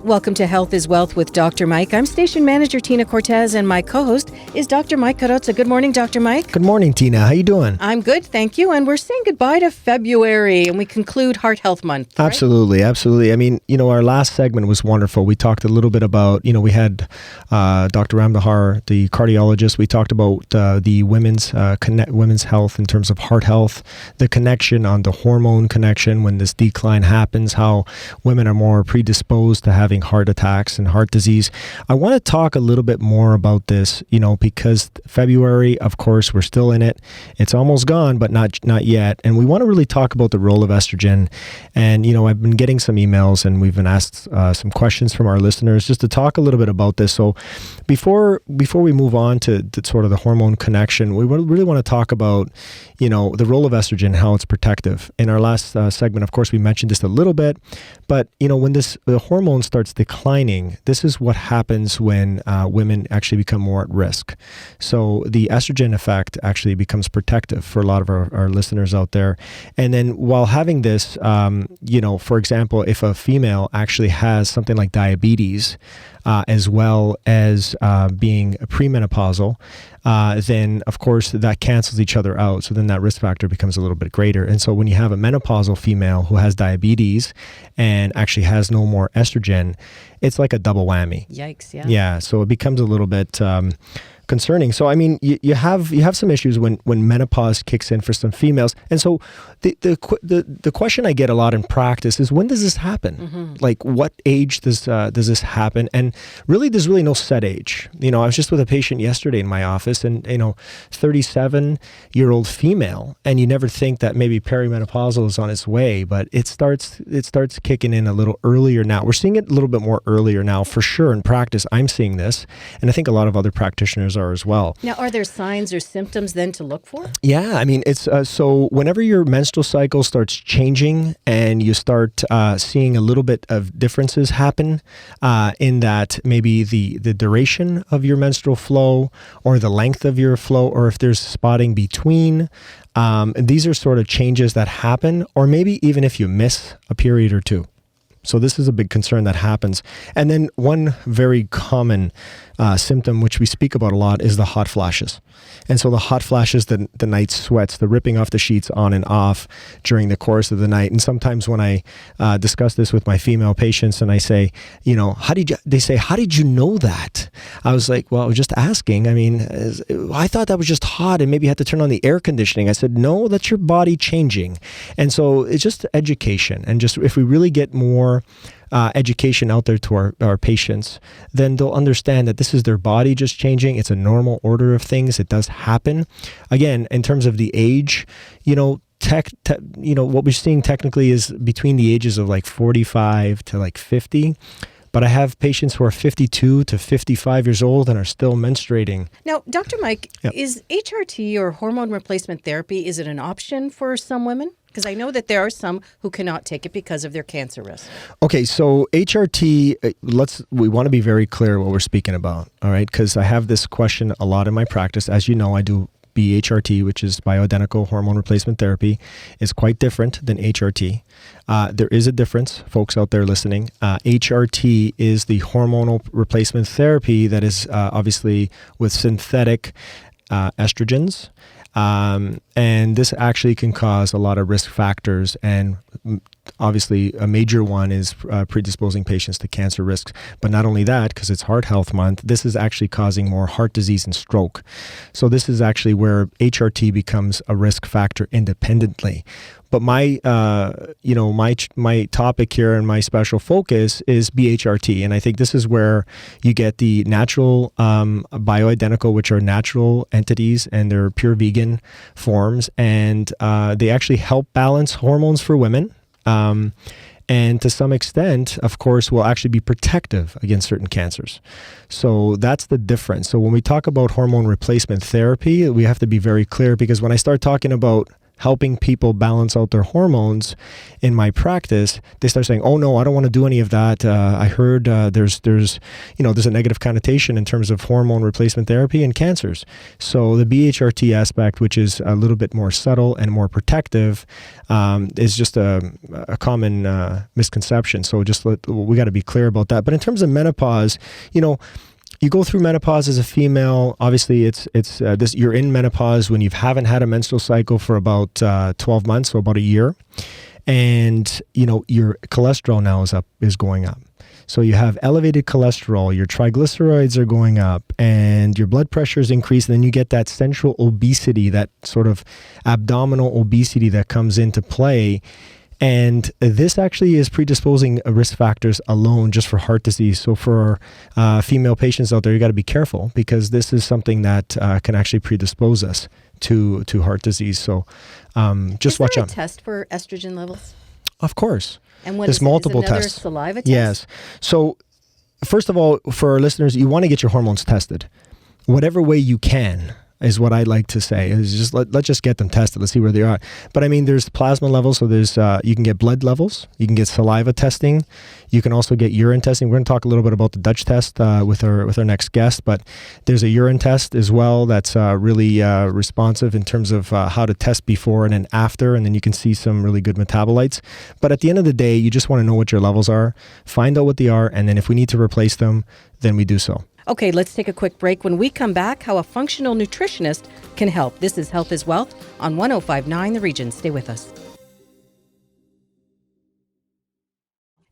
Welcome to Health is Wealth with Dr. Mike. I'm Station Manager Tina Cortez, and my co-host is Dr. Mike Carrozza. Good morning, Dr. Mike. Good morning, Tina. How you doing? I'm good, thank you. And we're saying goodbye to February, and we conclude Heart Health Month. Right? Absolutely. I mean, our last segment was wonderful. We talked a little bit about, we had Dr. Ramdahar, the cardiologist. We talked about the women's health in terms of heart health, the connection on the hormone connection when this decline happens, how women are more predisposed to having heart attacks and heart disease. I want to talk a little bit more about this, because February, of course, we're still in it. It's almost gone, but not yet. And we want to really talk about the role of estrogen. And, I've been getting some emails and we've been asked some questions from our listeners just to talk a little bit about this. So before we move on to sort of the hormone connection, we really want to talk about, the role of estrogen, how it's protective. In our last segment, of course, we mentioned this a little bit, but, when the hormone starts declining, this is what happens when women actually become more at risk. So the estrogen effect actually becomes protective for a lot of our listeners out there. And then while having this, for example, if a female actually has something like diabetes, as well as being premenopausal, then of course that cancels each other out. So then that risk factor becomes a little bit greater. And so when you have a menopausal female who has diabetes and actually has no more estrogen, it's like a double whammy. Yikes, yeah. Yeah, so it becomes a little bit concerning. So I mean, you have some issues when menopause kicks in for some females, and so the question I get a lot in practice is, when does this happen? Mm-hmm. Like, what age does this happen? And really, there's really no set age. I was just with a patient yesterday in my office, and 37-year-old female, and you never think that maybe perimenopausal is on its way, but it starts kicking in a little earlier now. We're seeing it a little bit more earlier now, for sure. In practice, I'm seeing this, and I think a lot of other practitioners are as well. Now, are there signs or symptoms then to look for? Yeah, I mean, it's so whenever your menstrual cycle starts changing and you start seeing a little bit of differences happen in that maybe the duration of your menstrual flow or the length of your flow, or if there's spotting between, these are sort of changes that happen, or maybe even if you miss a period or two. So this is a big concern that happens. And then one very common symptom, which we speak about a lot, is the hot flashes. And so the hot flashes, the night sweats, the ripping off the sheets on and off during the course of the night. And sometimes when I discuss this with my female patients and I say, they say, how did you know that? I was like, well, I was just asking. I mean, I thought that was just hot and maybe you had to turn on the air conditioning. I said, no, that's your body changing. And so it's just education. And just if we really get more education out there to our patients, then they'll understand that this is their body just changing. It's a normal order of things. It does happen. Again, in terms of the age, what we're seeing technically is between the ages of like 45 to like 50. But I have patients who are 52 to 55 years old and are still menstruating. Now, Dr. Mike, Yep. Is HRT or hormone replacement therapy, is it an option for some women? Because I know that there are some who cannot take it because of their cancer risk. Okay, so HRT, we want to be very clear what we're speaking about, all right? Because I have this question a lot in my practice. As you know, I do BHRT, which is bioidentical hormone replacement therapy. Is quite different than HRT. There is a difference, folks out there listening. HRT is the hormonal replacement therapy that is obviously with synthetic estrogens. And this actually can cause a lot of risk factors, and obviously a major one is predisposing patients to cancer risks. But not only that, because it's Heart Health Month, this is actually causing more heart disease and stroke. So this is actually where HRT becomes a risk factor independently. But my topic here and my special focus is BHRT. And I think this is where you get the natural bioidentical, which are natural entities and they're pure vegan forms. And they actually help balance hormones for women. And to some extent, of course, will actually be protective against certain cancers. So that's the difference. So when we talk about hormone replacement therapy, we have to be very clear, because when I start talking about helping people balance out their hormones in my practice, they start saying, "Oh no, I don't want to do any of that. I heard there's a negative connotation in terms of hormone replacement therapy and cancers." So the BHRT aspect, which is a little bit more subtle and more protective, is just a common misconception. So we got to be clear about that. But in terms of menopause, you go through menopause as a female. Obviously, it's this. You're in menopause when you haven't had a menstrual cycle for about 12 months, so about a year, and your cholesterol now is going up. So you have elevated cholesterol, your triglycerides are going up, and your blood pressure is increased. And then you get that central obesity, that sort of abdominal obesity that comes into play. And this actually is predisposing risk factors alone just for heart disease. So for female patients out there, you got to be careful, because this is something that can actually predispose us to heart disease. So just watch out. Is there a test for estrogen levels? Of course. And what There's multiple another tests. Saliva test? Yes. So first of all, for our listeners, you want to get your hormones tested, whatever way you can. Is what I like to say. Is just let's just get them tested. Let's see where they are. But I mean, there's plasma levels. So there's you can get blood levels. You can get saliva testing. You can also get urine testing. We're going to talk a little bit about the Dutch test with our next guest. But there's a urine test as well that's really responsive in terms of how to test before and then after, and then you can see some really good metabolites. But at the end of the day, you just want to know what your levels are, find out what they are, and then if we need to replace them, then we do so. Okay, let's take a quick break. When we come back, how a functional nutritionist can help. This is Health is Wealth on 105.9 The Region. Stay with us.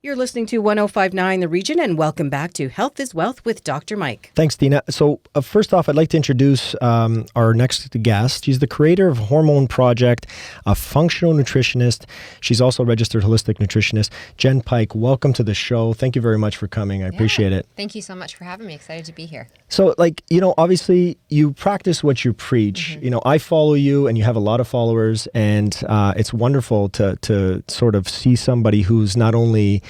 You're listening to 105.9 The Region, and welcome back to Health is Wealth with Dr. Mike. Thanks, Tina. So first off, I'd like to introduce our next guest. She's the creator of Hormone Project, a functional nutritionist. She's also a registered holistic nutritionist. Jen Pike, welcome to the show. Thank you very much for coming. I appreciate it. Thank you so much for having me. Excited to be here. So obviously you practice what you preach. Mm-hmm. I follow you and you have a lot of followers, and it's wonderful to sort of see somebody who's not only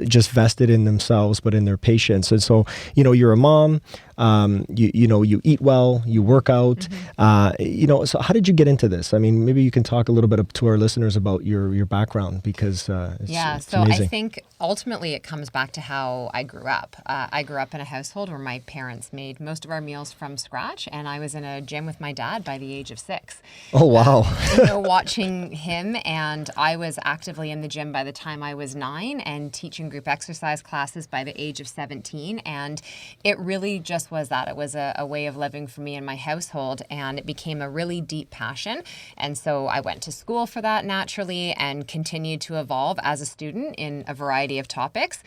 just vested in themselves, but in their patients. And so, you're a mom, you eat well, you work out, so how did you get into this? I mean, maybe you can talk a little bit to our listeners about your background, because it's amazing. I think ultimately it comes back to how I grew up. I grew up in a household where my parents made most of our meals from scratch, and I was in a gym with my dad by the age of 6. Oh, wow. Watching him, and I was actively in the gym by the time I was 9 and teaching group exercise classes by the age of 17. And it really just was that. It was a way of living for me and my household, and it became a really deep passion. And so I went to school for that naturally and continued to evolve as a student in a variety of topics.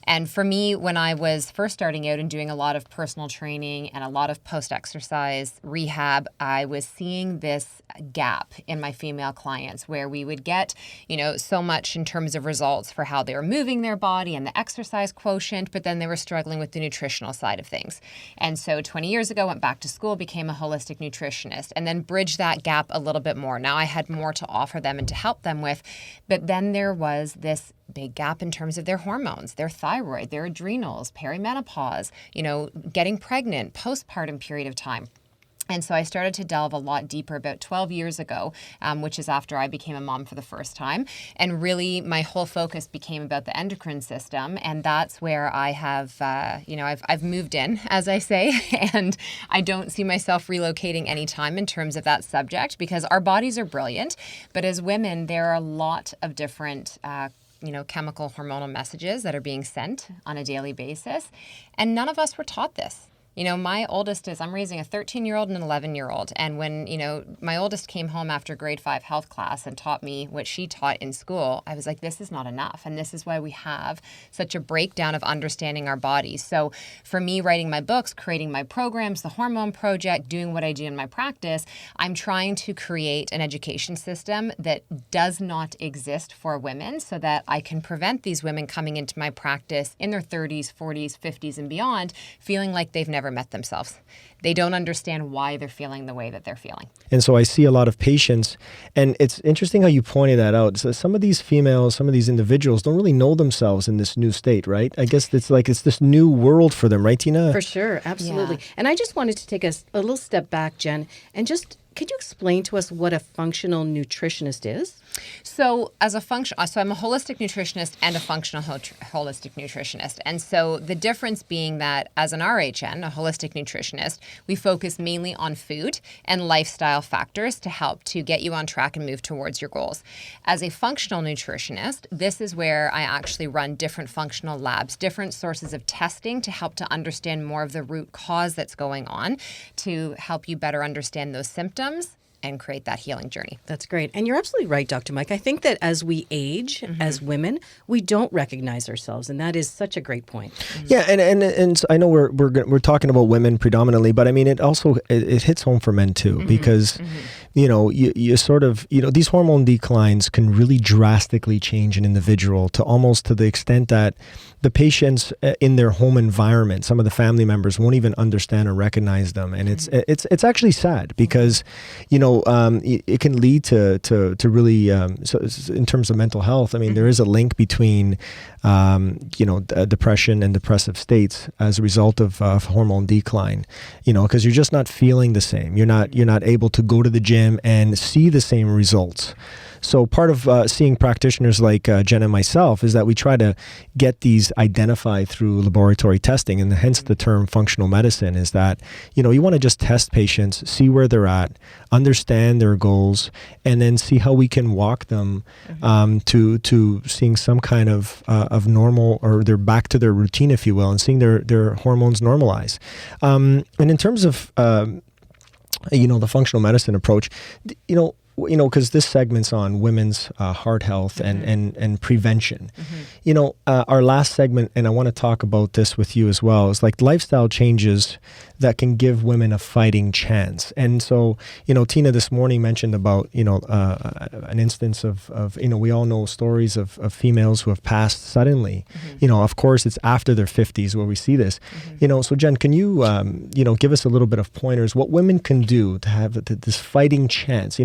And for me, when I was first starting out and doing a lot of personal training and a lot of post-exercise rehab, I was seeing this gap in my female clients where we would get, so much in terms of results for how they were moving their body and the exercise quotient, but then they were struggling with the nutritional side of things. And so 20 years ago, went back to school, became a holistic nutritionist, and then bridged that gap a little bit more. Now I had more to offer them and to help them with, but then there was this big gap in terms of their hormones, their thyroid, their adrenals, perimenopause, getting pregnant, postpartum period of time. And so I started to delve a lot deeper about 12 years ago, which is after I became a mom for the first time. And really my whole focus became about the endocrine system. And that's where I have, I've moved in, as I say, and I don't see myself relocating anytime in terms of that subject, because our bodies are brilliant. But as women, there are a lot of different chemical hormonal messages that are being sent on a daily basis. And none of us were taught this. My oldest I'm raising a 13-year-old and an 11-year-old. And when, my oldest came home after grade 5 health class and taught me what she taught in school, I was like, this is not enough. And this is why we have such a breakdown of understanding our bodies. So for me, writing my books, creating my programs, the Hormone Project, doing what I do in my practice, I'm trying to create an education system that does not exist for women so that I can prevent these women coming into my practice in their 30s, 40s, 50s, and beyond, feeling like they've never met themselves. They don't understand why they're feeling the way that they're feeling. And so I see a lot of patients, and it's interesting how you pointed that out. So some of these females, some of these individuals don't really know themselves in this new state, right? I guess it's this new world for them, right, Tina? For sure, absolutely. Yeah. And I just wanted to take a little step back, Jen, and just could you explain to us what a functional nutritionist is? So I'm a holistic nutritionist and a functional holistic nutritionist. And so the difference being that as an RHN, a holistic nutritionist, we focus mainly on food and lifestyle factors to help to get you on track and move towards your goals. As a functional nutritionist, this is where I actually run different functional labs, different sources of testing to help to understand more of the root cause that's going on, to help you better understand those symptoms and create that healing journey. That's great. And you're absolutely right, Dr. Mike. I think that as we age, as women, we don't recognize ourselves. And that is such a great point. Yeah, and so I know we're talking about women predominantly, but I mean, it also it hits home for men too, because you sort of, these hormone declines can really drastically change an individual to the extent that the patients in their home environment, some of the family members won't even understand or recognize them. And it's actually sad because, it can lead to really, so in terms of mental health, I mean, there is a link between, depression and depressive states as a result of hormone decline, because you're just not feeling the same. You're not able to go to the gym and see the same results. So part of seeing practitioners like Jen and myself is that we try to get these identified through laboratory testing, and hence the term functional medicine is that, you want to just test patients, see where they're at, understand their goals, and then see how we can walk them to seeing some kind of normal, or they're back to their routine, if you will, and seeing their hormones normalize. And in terms of, the functional medicine approach, because this segment's on women's heart health and prevention. Our last segment, and I want to talk about this with you as well, is like lifestyle changes that can give women a fighting chance. And so, Tina this morning mentioned about, an instance of we all know stories of females who have passed suddenly. Of course, it's after their 50s where we see this. So Jen, can you, give us a little bit of pointers, what women can do to have this fighting chance,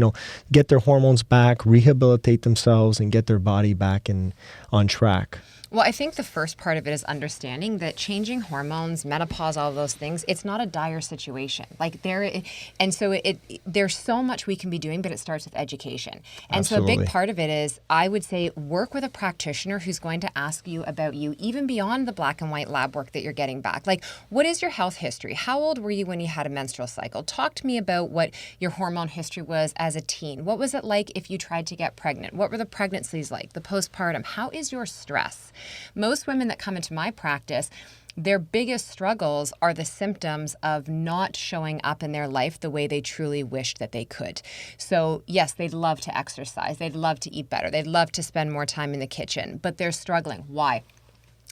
get their hormones back, rehabilitate themselves, and get their body back on track? Well, I think the first part of it is understanding that changing hormones, menopause, all of those things, it's not a dire situation. There's so much we can be doing, but it starts with education. And Absolutely. So a big part of it is, I would say, work with a practitioner who's going to ask you about you, even beyond the black and white lab work that you're getting back. Like, what is your health history? How old were you when you had a menstrual cycle? Talk to me about what your hormone history was as a teen. What was it like if you tried to get pregnant? What were the pregnancies like? The postpartum? How is your stress? Most women that come into my practice, their biggest struggles are the symptoms of not showing up in their life the way they truly wished that they could. So yes, they'd love to exercise. They'd love to eat better. They'd love to spend more time in the kitchen, but they're struggling. Why?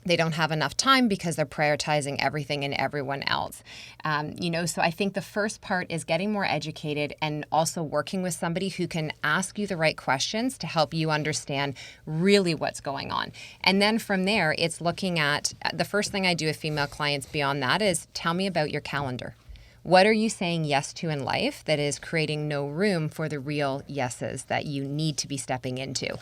They don't have enough time because they're prioritizing everything and everyone else. So I think the first part is getting more educated and also working with somebody who can ask you the right questions to help you understand really what's going on. And then from there, it's looking at, the first thing I do with female clients beyond that is, tell me about your calendar. What are you saying yes to in life that is creating no room for the real yeses that you need to be stepping into?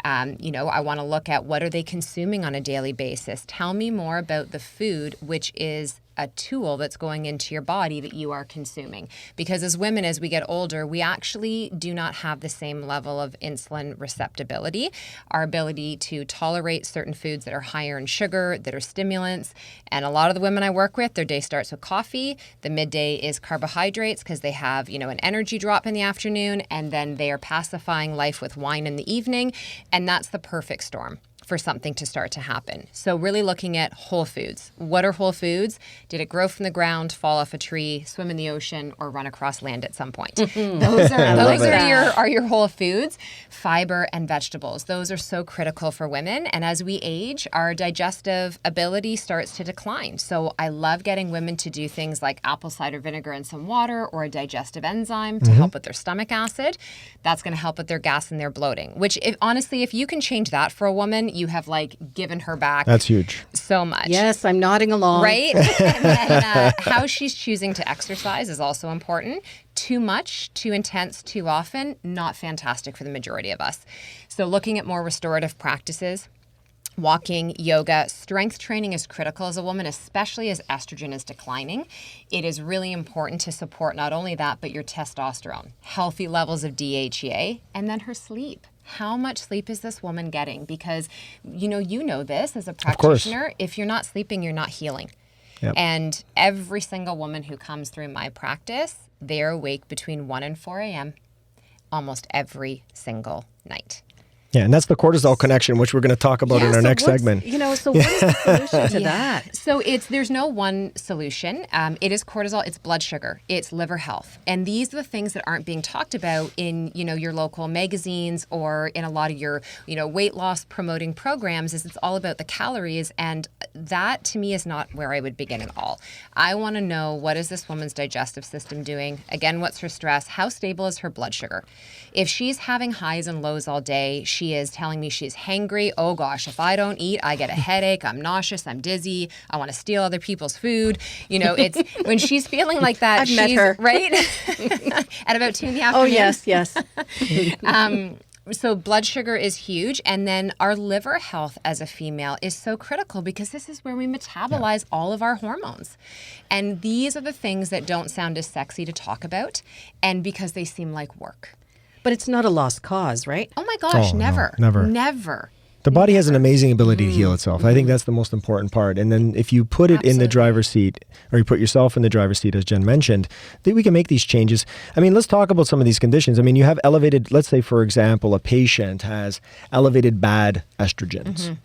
I want to look at, what are they consuming on a daily basis? Tell me more about the food, which is a tool that's going into your body that you are consuming. Because as women, as we get older, we actually do not have the same level of insulin receptibility. Our ability to tolerate certain foods that are higher in sugar, that are stimulants. And a lot of the women I work with, their day starts with coffee. The midday is carbohydrates because they have, an energy drop in the afternoon. And then they are pacifying life with wine in the evening. And that's the perfect storm for something to start to happen. So really looking at whole foods. What are whole foods? Did it grow from the ground, fall off a tree, swim in the ocean, or run across land at some point? Those are your whole foods. Fiber and vegetables. Those are so critical for women. And as we age, our digestive ability starts to decline. So I love getting women to do things like apple cider vinegar and some water, or a digestive enzyme to help with their stomach acid. That's going to help with their gas and their bloating, which honestly, if you can change that for a woman, you have given her back. That's huge. So much. Yes, I'm nodding along. Right? And then how she's choosing to exercise is also important. Too much, too intense, too often, not fantastic for the majority of us. So looking at more restorative practices. Walking, yoga, strength training is critical as a woman, especially as estrogen is declining. It is really important to support not only that, but your testosterone, healthy levels of DHEA, and then her sleep. How much sleep is this woman getting? Because you know this as a practitioner. If you're not sleeping, you're not healing. Yep. And every single woman who comes through my practice, they're awake between 1 and 4 a.m. almost every single night. Yeah, and that's the cortisol connection, which we're going to talk about in our next segment. So what is the solution to that? So there's no one solution. It is cortisol, it's blood sugar, it's liver health. And these are the things that aren't being talked about in, your local magazines or in a lot of your, weight loss promoting programs. It's all about the calories. And that to me is not where I would begin at all. I want to know, what is this woman's digestive system doing? Again, what's her stress? How stable is her blood sugar? If she's having highs and lows all day, she is telling me she's hangry. Oh gosh, if I don't eat, I get a headache. I'm nauseous. I'm dizzy. I want to steal other people's food. It's when she's feeling like that. I've met her. Right? At about 2 in the afternoon. Oh, yes. So blood sugar is huge. And then our liver health as a female is so critical because this is where we metabolize all of our hormones. And these are the things that don't sound as sexy to talk about, and because they seem like work. But it's not a lost cause, right? Oh my gosh, Oh, no, never. never. Never. The body has an amazing ability to heal itself. I think that's the most important part. And then if you put it in the driver's seat, or you put yourself in the driver's seat, as Jen mentioned, then we can make these changes. I mean, let's talk about some of these conditions. I mean, you have elevated, let's say, for example, a patient has elevated bad estrogens.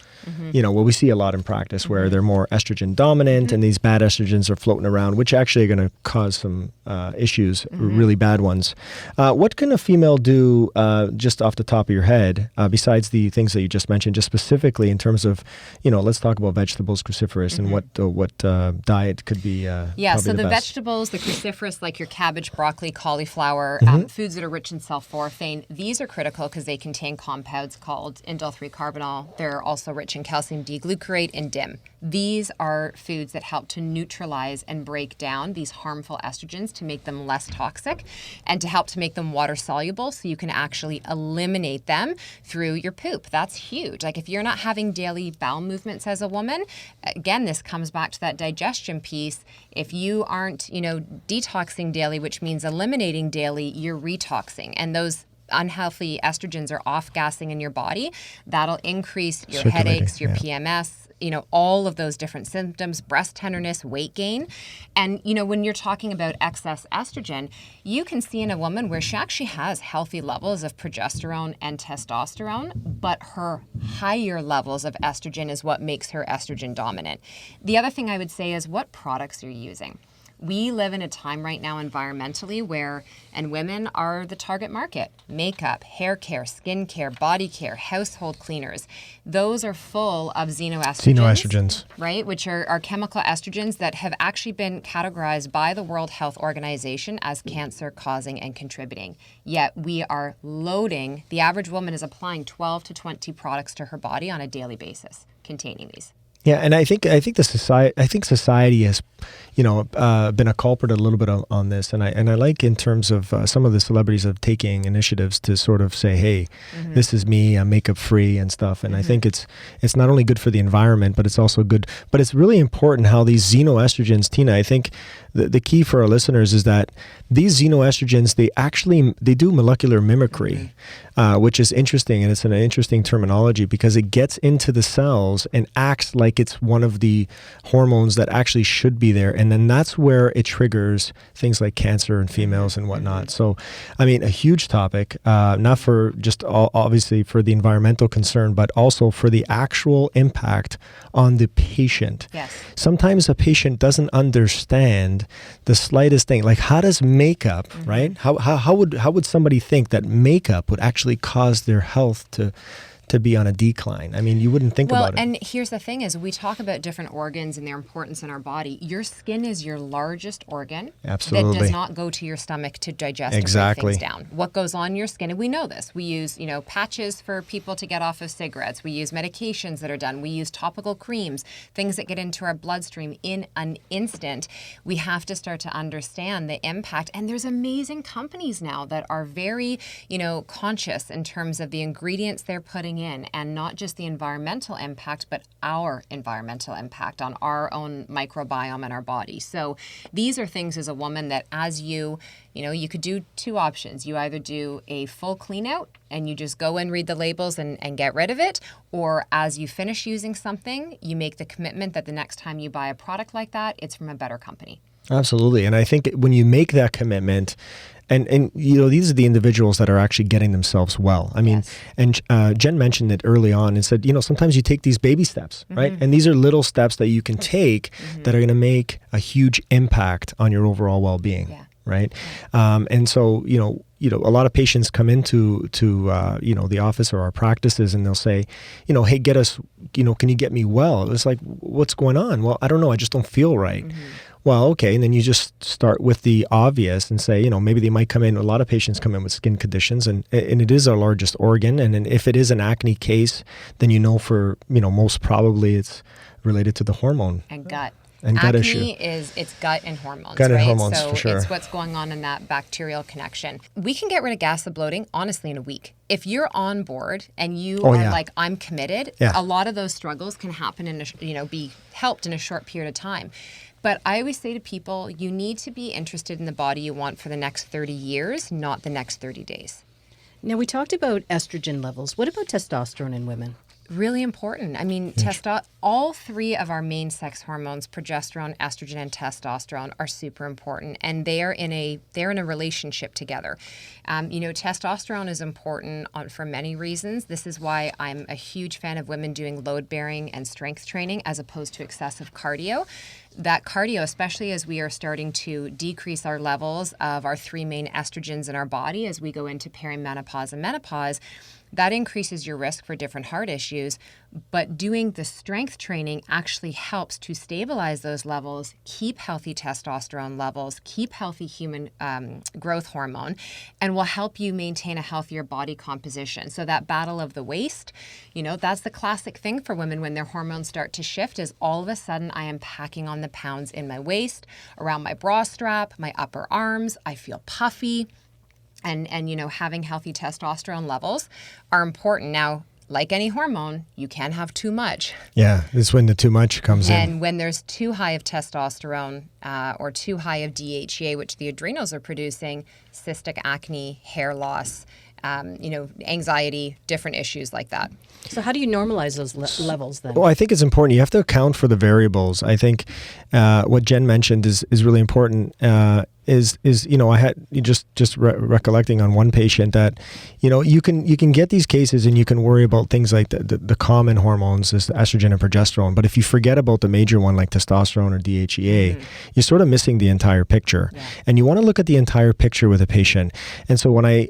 Well, we see a lot in practice where they're more estrogen dominant and these bad estrogens are floating around, which actually are going to cause some issues, really bad ones. What can a female do, just off the top of your head, besides the things that you just mentioned, just specifically in terms of, let's talk about vegetables, cruciferous, and what diet could be so the best. vegetables, the cruciferous, like your cabbage, broccoli, cauliflower, foods that are rich in sulforaphane, these are critical because they contain compounds called indole-3-carbinol. They're also rich in calcium D-glucarate and DIM. These are foods that help to neutralize and break down these harmful estrogens to make them less toxic and to help to make them water soluble so you can actually eliminate them through your poop. That's huge. Like if you're not having daily bowel movements as a woman, again, this comes back to that digestion piece. If you aren't, detoxing daily, which means eliminating daily, you're retoxing. And those unhealthy estrogens are off-gassing in your body. That'll increase your headaches, your PMS, all of those different symptoms, breast tenderness, weight gain. And, when you're talking about excess estrogen, you can see in a woman where she actually has healthy levels of progesterone and testosterone, but her higher levels of estrogen is what makes her estrogen dominant. The other thing I would say is what products you're using. We live in a time right now environmentally where, and women are the target market, makeup, hair care, skin care, body care, household cleaners. Those are full of xenoestrogens. Right, which are chemical estrogens that have actually been categorized by the World Health Organization as cancer causing and contributing. Yet we are loading, the average woman is applying 12 to 20 products to her body on a daily basis containing these. Yeah, and I think society has, been a culprit a little bit on this, and I like in terms of some of the celebrities of taking initiatives to sort of say, hey, this is me, I'm makeup free and stuff, and I think it's not only good for the environment, but it's also good. But it's really important how these xenoestrogens, Tina. I think the key for our listeners is that these xenoestrogens, they do molecular mimicry, which is interesting, and it's an interesting terminology because it gets into the cells and acts like it's one of the hormones that actually should be there, and then that's where it triggers things like cancer in females and whatnot. So, I mean, a huge topic, not for just obviously for the environmental concern, but also for the actual impact on the patient. Yes. Sometimes a patient doesn't understand the slightest thing. Like, how does makeup, right? How would somebody think that makeup would actually cause their health to be on a decline? I mean, you wouldn't think about it. Well, and here's the thing is we talk about different organs and their importance in our body. Your skin is your largest organ. Absolutely. That does not go to your stomach to digest and break things down. What goes on your skin, and we know this. We use, patches for people to get off of cigarettes. We use medications that are done. We use topical creams, things that get into our bloodstream in an instant. We have to start to understand the impact. And there's amazing companies now that are very, conscious in terms of the ingredients they're putting in, and not just the environmental impact, but our environmental impact on our own microbiome and our body. So these are things as a woman that as you could do two options. You either do a full clean out and you just go and read the labels and get rid of it, or as you finish using something, you make the commitment that the next time you buy a product like that, it's from a better company. Absolutely. And I think when you make that commitment, and these are the individuals that are actually getting themselves well. I mean, Yes. and Jen mentioned it early on and said, sometimes you take these baby steps, right? And these are little steps that you can take that are going to make a huge impact on your overall well-being. Yeah. Right. And so, a lot of patients come into the office or our practices and they'll say, hey, get us, can you get me well? It's like, what's going on? Well, I don't know. I just don't feel right. Well, okay. And then you just start with the obvious and say, maybe they might come in. A lot of patients come in with skin conditions and it is our largest organ. And if it is an acne case, then for, most probably it's related to the hormone. And gut. And gut issue. Acne it's gut and hormones, Gut right? and hormones, so for sure. it's what's going on in that bacterial connection. We can get rid of gas and bloating, honestly, in a week. If you're on board and you are yeah. like, I'm committed, Yeah. a lot of those struggles can happen be helped in a short period of time. But I always say to people, you need to be interested in the body you want for the next 30 years, not the next 30 days. Now, we talked about estrogen levels. What about testosterone in women? Really important. I mean, all three of our main sex hormones, progesterone, estrogen, and testosterone, are super important, and they're in a relationship together. Testosterone is important for many reasons. This is why I'm a huge fan of women doing load bearing and strength training as opposed to excessive cardio. That cardio, especially as we are starting to decrease our levels of our three main estrogens in our body as we go into perimenopause and menopause, that increases your risk for different heart issues. But doing the strength training actually helps to stabilize those levels, keep healthy testosterone levels, keep healthy human growth hormone, and will help you maintain a healthier body composition. So that battle of the waist, that's the classic thing for women when their hormones start to shift, is all of a sudden I am packing on the pounds in my waist, around my bra strap, my upper arms. I feel puffy. And having healthy testosterone levels are important. Now, like any hormone, you can have too much. Yeah, it's when the too much comes in. And when there's too high of testosterone or too high of DHEA, which the adrenals are producing, cystic acne, hair loss, anxiety, different issues like that. So how do you normalize those levels then? Well, I think it's important. You have to account for the variables. I think what Jen mentioned is really important. I had just recollecting on one patient that you can get these cases and you can worry about things like the common hormones, is estrogen and progesterone. But if you forget about the major one like testosterone or DHEA, you're sort of missing the entire picture. Yeah. And you want to look at the entire picture with a patient. And so when I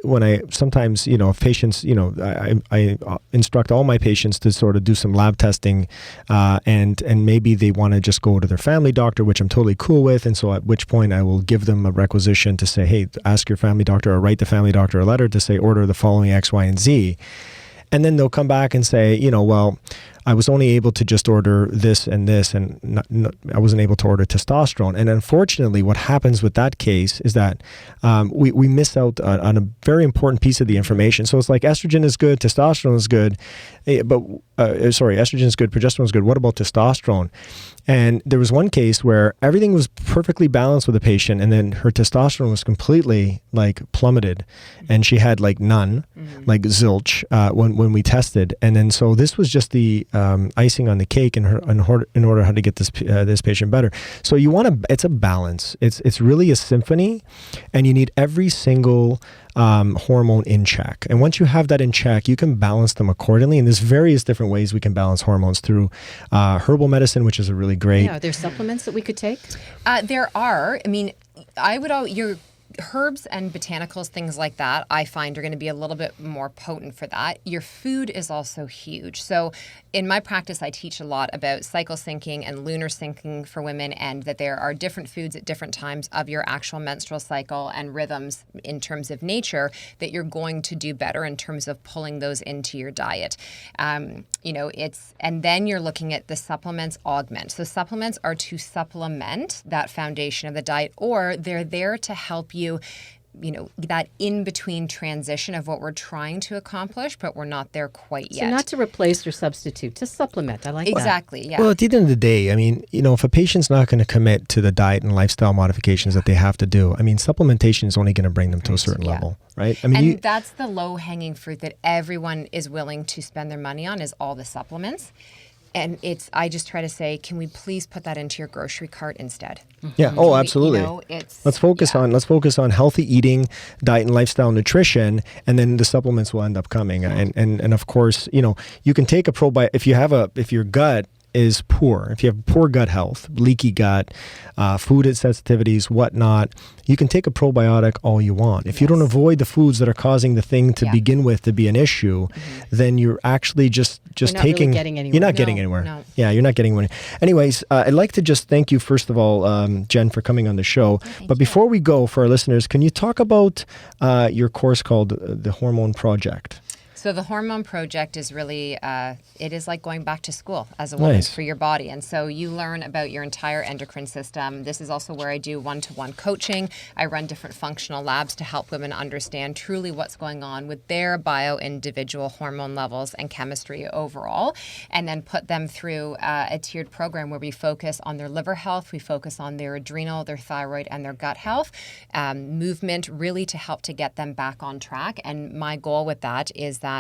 sometimes if patients I instruct all my patients to sort of do some lab testing, and maybe they want to just go to their family doctor, which I'm totally cool with. And so at which point I will give them a requisition to say, hey, ask your family doctor or write the family doctor a letter to say, order the following X, Y, and Z. And then they'll come back and say, well, I was only able to just order this and this, and I wasn't able to order testosterone. And unfortunately, what happens with that case is that we miss out on a very important piece of the information. So it's like estrogen is good, testosterone is good, but estrogen is good, progesterone is good. What about testosterone? And there was one case where everything was perfectly balanced with the patient, and then her testosterone was completely plummeted, and she had none, like zilch, when we tested. And then so this was just the icing on the cake in order how to get this patient better. So it's a balance. It's really a symphony, and you need every single hormone in check. And once you have that in check, you can balance them accordingly. And there's various different ways we can balance hormones through herbal medicine, which is a really great. Yeah, are there supplements that we could take? There are. I mean, your herbs and botanicals, things like that, I find are going to be a little bit more potent for that. Your food is also huge. So in my practice, I teach a lot about cycle syncing and lunar syncing for women, and that there are different foods at different times of your actual menstrual cycle and rhythms in terms of nature that you're going to do better in terms of pulling those into your diet. And then you're looking at the supplements augment. So supplements are to supplement that foundation of the diet, or they're there to help you that in-between transition of what we're trying to accomplish, but we're not there quite yet. So not to replace or substitute, to supplement. I like that. Exactly, yeah. Well, at the end of the day, I mean, if a patient's not going to commit to the diet and lifestyle modifications that they have to do, I mean, supplementation is only going to bring them to a certain level, right? I mean, and that's the low-hanging fruit that everyone is willing to spend their money on, is all the supplements. And I just try to say, can we please put that into your grocery cart instead? Yeah. Oh, absolutely. Let's focus on healthy eating, diet and lifestyle nutrition, and then the supplements will end up coming. And of course, you can take a probiotic if your gut is poor, if you have poor gut health, leaky gut, food sensitivities, whatnot, you can take a probiotic all you want. If you don't avoid the foods that are causing the thing to begin with to be an issue, then you're actually just taking. You're not getting anywhere. No. Yeah, you're not getting anywhere. Anyways, I'd like to just thank you first of all, Jen, for coming on the show. But before we go, for our listeners, can you talk about your course called the Hormone Project? So the Hormone Project is really, it is like going back to school as a woman for your body. And so you learn about your entire endocrine system. This is also where I do one-to-one coaching. I run different functional labs to help women understand truly what's going on with their bio-individual hormone levels and chemistry overall, and then put them through a tiered program where we focus on their liver health, we focus on their adrenal, their thyroid, and their gut health, movement, really to help to get them back on track. And my goal with that is that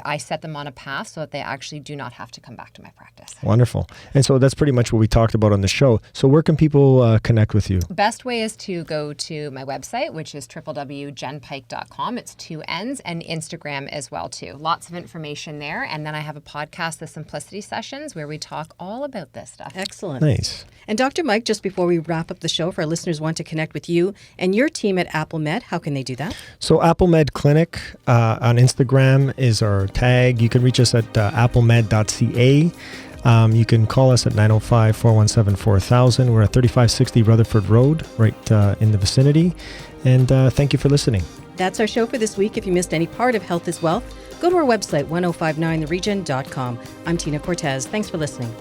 I set them on a path so that they actually do not have to come back to my practice. Wonderful. And so that's pretty much what we talked about on the show. So where can people connect with you? Best way is to go to my website, which is www.jenpike.com. It's 2 N's, and Instagram as well, too. Lots of information there. And then I have a podcast, The Simplicity Sessions, where we talk all about this stuff. Excellent. Nice. And Dr. Mike, just before we wrap up the show, if our listeners want to connect with you and your team at AppleMed, how can they do that? So AppleMed Clinic on Instagram is our tag. You can reach us at applemed.ca. You can call us at 905-417-4000. We're at 3560 Rutherford Road, right in the vicinity. And thank you for listening. That's our show for this week. If you missed any part of Health is Wealth, go to our website, 1059theregion.com. I'm Tina Cortez. Thanks for listening.